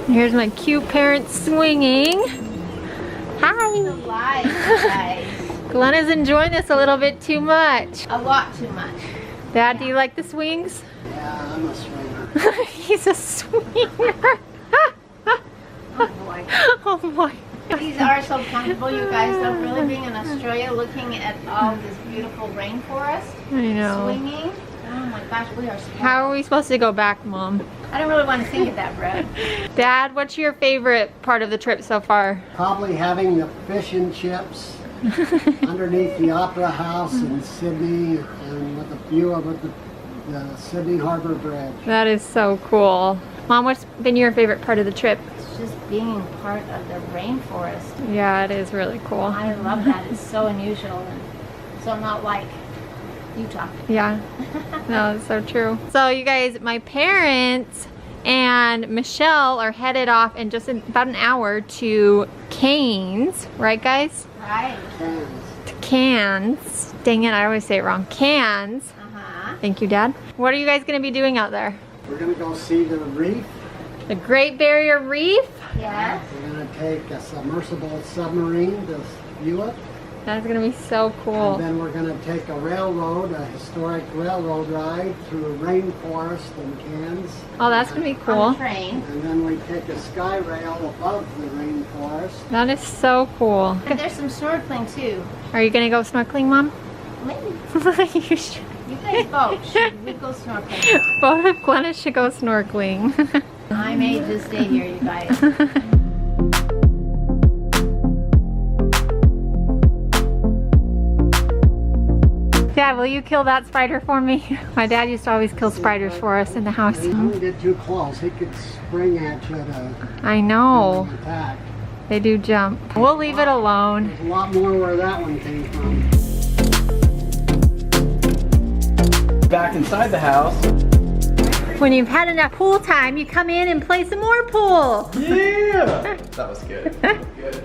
Here's my cute parents swinging. Hi. Glenna's enjoying this a little bit too much. A lot too much. Dad, do you like the swings? Yeah, I'm a swinger. He's a swinger. Oh boy. Oh my. These are so comfortable, you guys. Though, really being in Australia, looking at all this beautiful rainforest, I know. swinging. Oh my gosh, we are spoiled. How are we supposed to go back, Mom? I don't really want to think of that, Brett. Dad, what's your favorite part of the trip so far? Probably having the fish and chips underneath the Opera House in Sydney and with a view of the Sydney Harbor Bridge. That is so cool. Mom, what's been your favorite part of the trip? It's just being part of the rainforest. Yeah, it is really cool. I love that. It's so unusual and so not like Utah. Yeah, no, it's so true. So you guys, my parents and Michelle are headed off in just about an hour to Cairns, right guys? Right. To Cairns. Dang it, I always say it wrong. Cairns. Thank you, Dad. What are you guys gonna be doing out there? We're going to go see the reef. The Great Barrier Reef? Yes. We're going to take a submersible submarine to view it. That's gonna be so cool. And then we're going to take a railroad, a historic railroad ride through a rainforest in Cairns. Oh, that's gonna be On cool. the train. And then we take a sky rail above the rainforest. That is so cool. And there's some snorkeling too. Are you gonna go snorkeling, Mom? Maybe. You should. You guys both should. We go snorkeling. Both of Glenna should go snorkeling. I may just stay here, you guys. Dad, will you kill that spider for me? My dad used to always kill spiders for us in the house. Don't get too close. He could spring at you to I know. attack. They do jump. We'll leave it alone. There's a lot more where that one came from. Back inside the house. When you've had enough pool time, you come in and play some more pool. Yeah! That was good. That was good.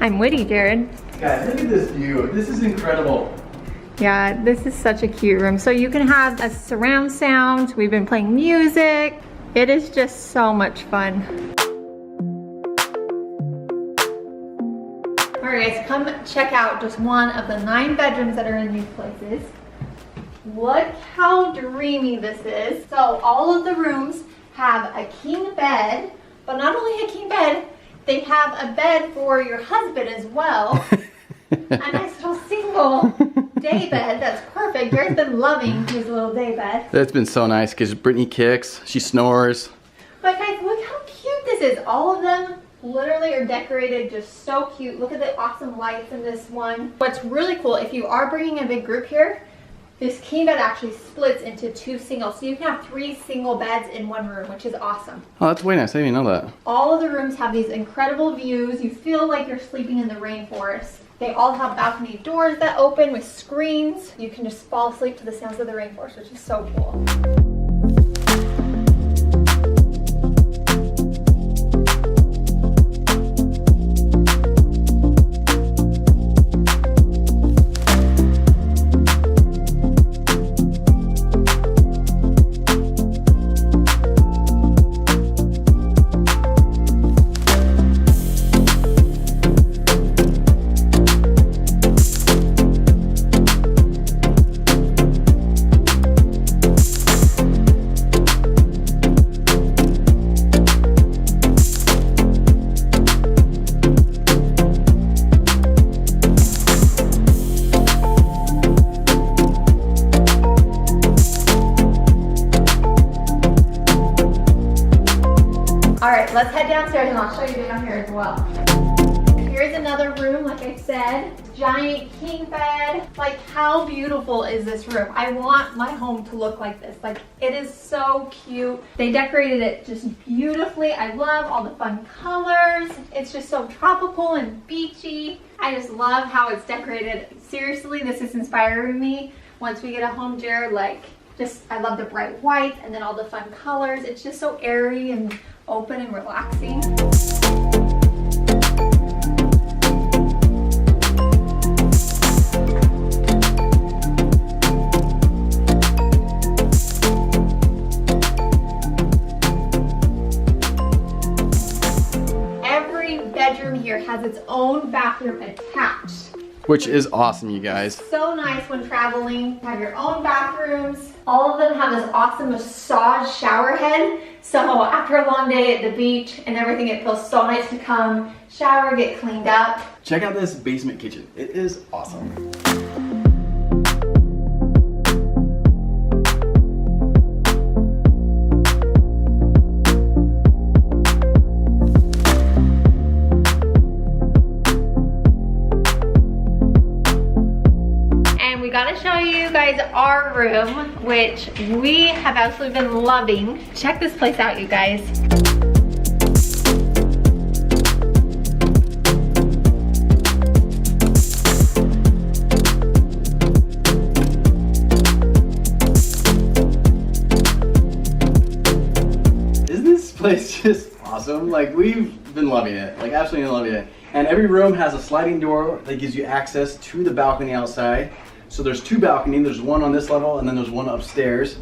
I'm witty, Jared. Guys, look at this view. This is incredible. Yeah, this is such a cute room. So you can have a surround sound. We've been playing music. It is just so much fun. All right, guys, come check out just one of the 9 bedrooms that are in these places. Look how dreamy this is. So all of the rooms have a king bed, but not only a king bed, they have a bed for your husband as well. A nice little single day bed that's perfect. Jared's been loving his little day bed. That's been so nice because Brittany kicks, she snores. But guys, look how cute this is. All of them literally are decorated just so cute. Look at the awesome lights in this one. What's really cool, if you are bringing a big group here, this king bed actually splits into 2 singles. So you can have 3 single beds in one room, which is awesome. Oh, that's way nice. I didn't even know that. All of the rooms have these incredible views. You feel like you're sleeping in the rainforest. They all have balcony doors that open with screens. You can just fall asleep to the sounds of the rainforest, which is so cool. Let's head downstairs and I'll show you down here as well. Here's another room, like I said, giant king bed. Like, how beautiful is this room? I want my home to look like this. Like, it is so cute. They decorated it just beautifully. I love all the fun colors. It's just so tropical and beachy. I just love how it's decorated. Seriously, this is inspiring me. Once we get a home, Jared, like, I love the bright whites and then all the fun colors. It's just so airy and open and relaxing. bathroom attached. Which is awesome, you guys. So nice when traveling. Have your own bathrooms. All of them have this awesome massage shower head. So after a long day at the beach and everything, it feels so nice to come shower, get cleaned up. Check out this basement kitchen. It is awesome. We gotta show you guys our room, which we have absolutely been loving. Check this place out, you guys. Isn't this place just awesome? Like, we've been loving it, like absolutely loving it. And every room has a sliding door that gives you access to the balcony outside. So there's two balconies, there's one on this level and then there's one upstairs.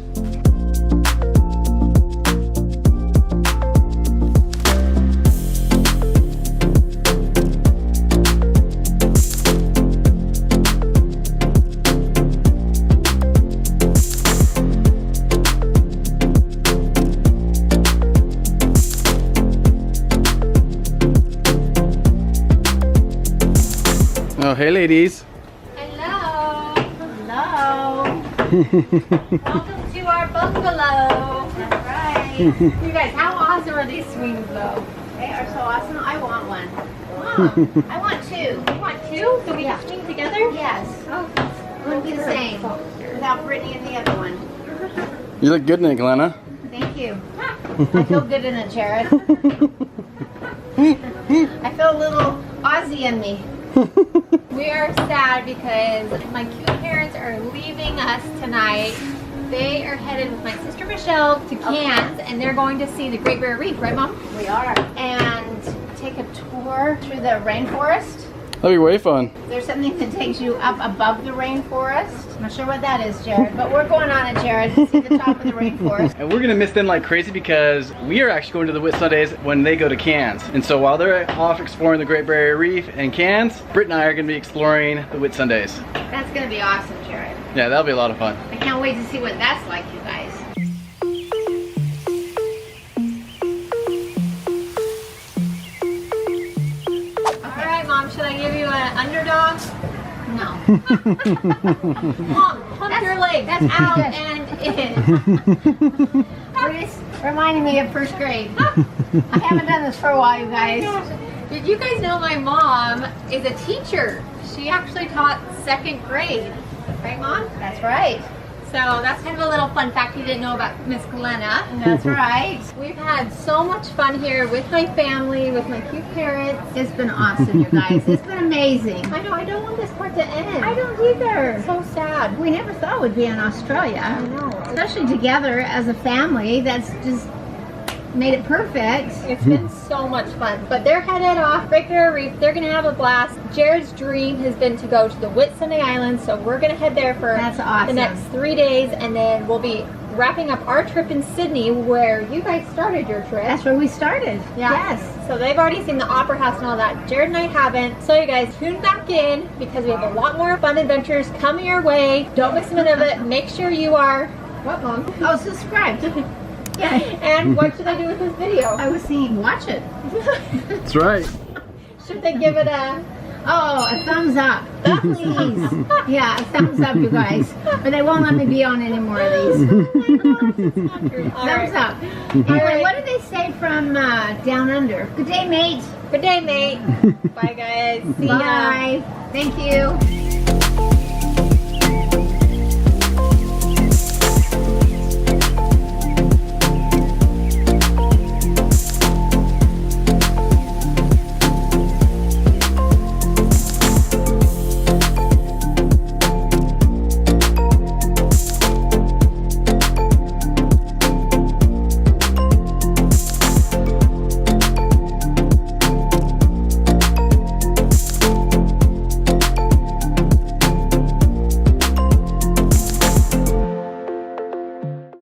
Oh, hey ladies. Welcome to our bungalow. That's right. You guys, how awesome are these swings though? They are so awesome. I want one. Mom, I want two. You want two? So we can swing together? Yes. Oh, It wouldn't be the same without Brittany and the other one. You look good in it, Glenna. Thank you. I feel good in it, Jared. I feel a little Aussie in me. we are sad because my cute parents are leaving us tonight. They are headed with my sister Michelle to Cairns, and they're going to see the Great Barrier Reef, right, Mom? We are. And take a tour through the rainforest. That'd be way fun. There's something that takes you up above the rainforest. I'm not sure what that is, Jared, but we're going on it, Jared, to see the top of the rainforest. And we're gonna miss them like crazy because we are actually going to the Whit Sundays when they go to Cairns. And so while they're off exploring the Great Barrier Reef and Cairns, Britt and I are gonna be exploring the Whit Sundays. That's gonna be awesome, Jared. Yeah, that'll be a lot of fun. I can't wait to see what that's like, you guys. All right, Mom, should I give you an underdog? No. Mom, pump your leg. That's out and in. It's reminding me of first grade. I haven't done this for a while, you guys. Did you guys know my mom is a teacher? She actually taught 2nd grade. Right, Mom? That's right. So that's kind of a little fun fact you didn't know about Miss Glenna. That's right. We've had so much fun here with my family, with my cute parents. It's been awesome, you guys. It's been amazing. I know, I don't want this part to end. I don't either. It's so sad. We never thought we'd be in Australia. I know. Especially together as a family. That's just made it perfect. It's been so much fun. But they're headed off Great Barrier Reef. They're going to have a blast. Jared's dream has been to go to the Whitsunday Islands, so we're going to head there for That's awesome. the next 3 days, and then we'll be wrapping up our trip in Sydney where you guys started your trip. That's where we started. Yeah. Yes. So they've already seen the Opera House and all that. Jared and I haven't. So you guys tune back in because we have a lot more fun adventures coming your way. Don't miss a minute of it. Make sure you are... What, Mom? Oh, subscribe. Yeah. And what should I do with this video? I was thinking, watch it. That's right. Should they give it a... Oh, a thumbs up. Please. Yeah, a thumbs up, you guys. But they won't let me be on any more of these. All Thumbs right. up. Anyway, what do they say from down under? Good day, mate. Good day, mate. Bye, guys. See ya. Bye. Thank you.